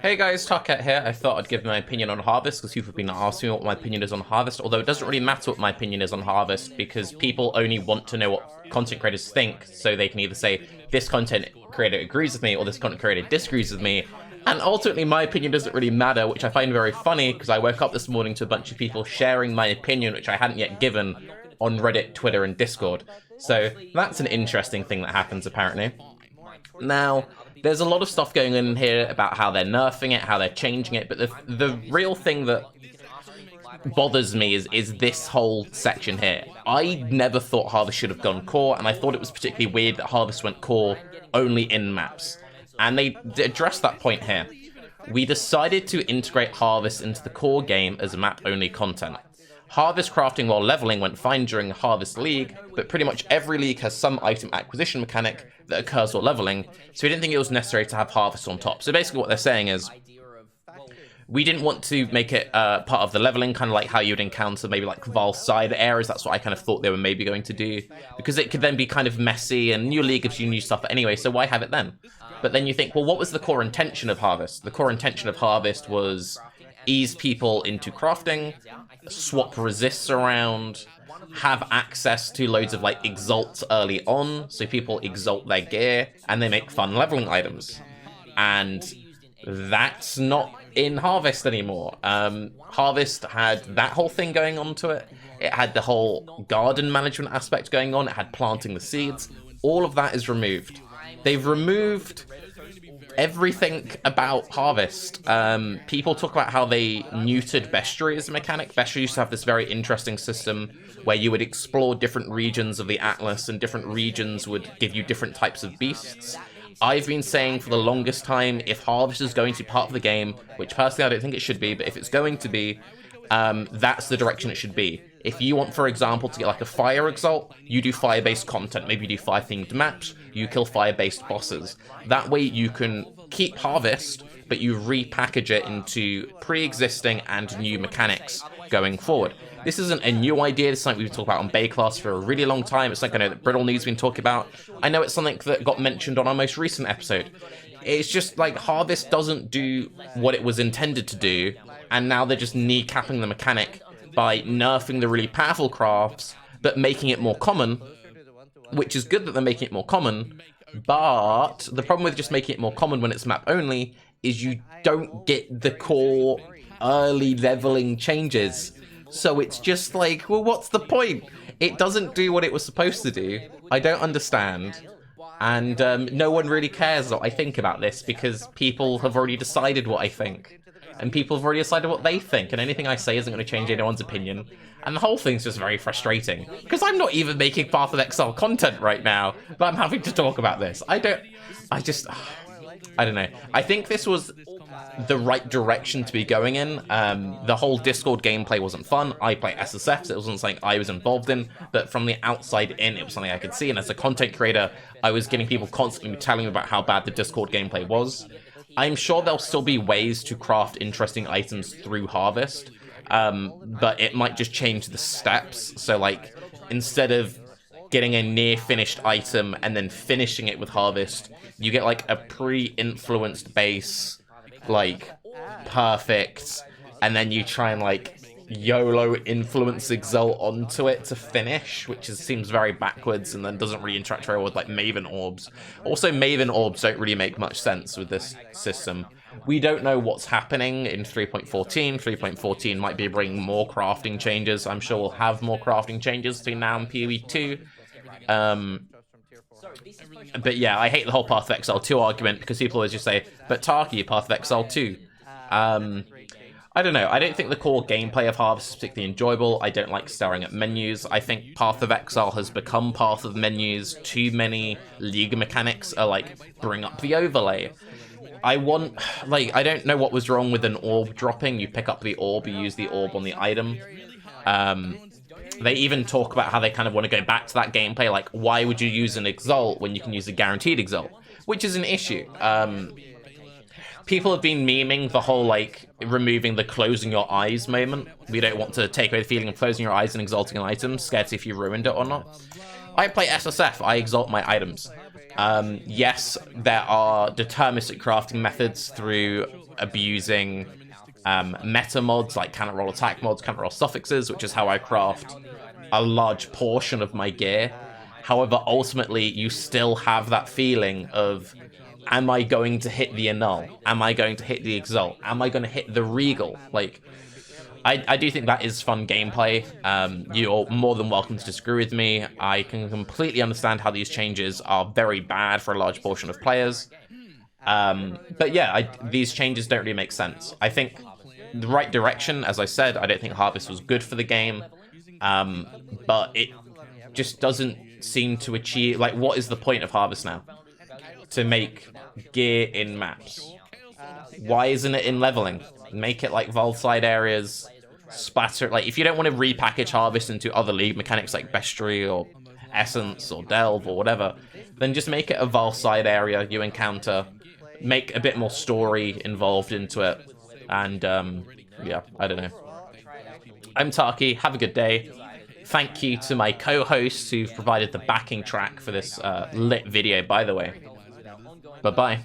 Hey guys, Tarke here. I thought I'd give my opinion on Harvest because people have been asking me what my opinion is on Harvest, although it doesn't really matter what my opinion is on Harvest because people only want to know what content creators think, so they can either say, this content creator agrees with me or this content creator disagrees with me, and ultimately my opinion doesn't really matter, which I find very funny because I woke up this morning to a bunch of people sharing my opinion, which I hadn't yet given, on Reddit, Twitter, and Discord. So that's an interesting thing that happens, apparently. Now, there's a lot of stuff going on here about how they're nerfing it, how they're changing it, but the real thing that bothers me is this whole section here. I never thought Harvest should have gone core, and I thought it was particularly weird that Harvest went core only in maps. And they addressed that point here. We decided to integrate Harvest into the core game as map-only content. Harvest crafting while leveling went fine during Harvest League, but pretty much every league has some item acquisition mechanic that occurs while leveling, so we didn't think it was necessary to have Harvest on top. So basically what they're saying is, we didn't want to make it part of the leveling, kind of like how you'd encounter maybe like Val side areas. That's what I kind of thought they were maybe going to do, because it could then be kind of messy, and new league gives you new stuff anyway, so why have it then? But then you think, well, what was the core intention of Harvest? The core intention of Harvest was ease people into crafting, swap resists around, have access to loads of like exalts early on, so people exalt their gear and they make fun leveling items. And that's not in Harvest anymore. Harvest had that whole thing going on to it. It had the whole garden management aspect going on. It had planting the seeds. All of that is removed. They've removed everything about Harvest. People talk about how they neutered Bestiary as a mechanic. Bestiary used to have this very interesting system where you would explore different regions of the Atlas, and different regions would give you different types of beasts. I've been saying for the longest time, if Harvest is going to be part of the game, which personally I don't think it should be, but if it's going to be, that's the direction it should be. If you want, for example, to get like a fire exalt, you do fire-based content. Maybe you do fire-themed maps, you kill fire-based bosses. That way you can keep Harvest, but you repackage it into pre-existing and new mechanics going forward. This isn't a new idea. This is something we've talked about on Bay Class for a really long time. It's something I know that Brittle News has been talking about. I know it's something that got mentioned on our most recent episode. It's just like Harvest doesn't do what it was intended to do, and now they're just kneecapping the mechanic by nerfing the really powerful crafts, but making it more common, which is good that they're making it more common, but the problem with just making it more common when it's map only is you don't get the core early leveling changes. So it's just like, well, what's the point? It doesn't do what it was supposed to do. I don't understand. And no one really cares what I think about this, because people have already decided what I think. And people have already decided what they think, and anything I say isn't going to change anyone's opinion. And the whole thing's just very frustrating, because I'm not even making Path of Exile content right now, but I'm having to talk about this. I don't know. I think this was the right direction to be going in. The whole Discord gameplay wasn't fun. I play SSF, so it wasn't something I was involved in, but from the outside in, it was something I could see, and as a content creator, I was getting people constantly telling me about how bad the Discord gameplay was. I'm sure there'll still be ways to craft interesting items through Harvest, but it might just change the steps. So, like, instead of getting a near-finished item and then finishing it with Harvest, you get, like, a pre-influenced base, like, perfect, and then you try and, like, YOLO influence exalt onto it to finish, which seems very backwards and then doesn't really interact very well with like Maven orbs. Also, Maven orbs don't really make much sense with this system. We don't know what's happening in 3.14. 3.14 might be bringing more crafting changes. I'm sure we'll have more crafting changes between now and PoE 2. But yeah, I hate the whole Path of Exile 2 argument, because people always just say, but Tarke, Path of Exile 2. I don't know. I don't think the core gameplay of Harvest is particularly enjoyable. I don't like staring at menus. I think Path of Exile has become Path of menus. Too many League mechanics are like, bring up the overlay. I don't know what was wrong with an orb dropping. You pick up the orb, you use the orb on the item. They even talk about how they kind of want to go back to that gameplay. Like, why would you use an exalt when you can use a guaranteed exalt? Which is an issue. People have been memeing the whole, like, removing the closing your eyes moment. We don't want to take away the feeling of closing your eyes and exalting an item, scared to see if you ruined it or not. I play SSF, I exalt my items. Yes, there are deterministic crafting methods through abusing meta mods like cannot roll attack mods, cannot roll suffixes, which is how I craft a large portion of my gear. However, ultimately, you still have that feeling of, am I going to hit the annul? Am I going to hit the exalt? Am I going to hit the regal? Like, I do think that is fun gameplay. You're more than welcome to disagree with me. I can completely understand how these changes are very bad for a large portion of players. But yeah, these changes don't really make sense. I think the right direction, as I said, I don't think Harvest was good for the game. But it just doesn't seem to achieve... Like, what is the point of Harvest now? To make gear in maps. Why isn't it in leveling? Make it like Vault side areas, splatter... Like, if you don't want to repackage Harvest into other League mechanics like Bestiary or Essence or Delve or whatever, then just make it a Vault side area you encounter, make a bit more story involved into it, and, yeah, I don't know. I'm Tarke, have a good day. Thank you to my co-hosts who've provided the backing track for this lit video, by the way. Bye-bye.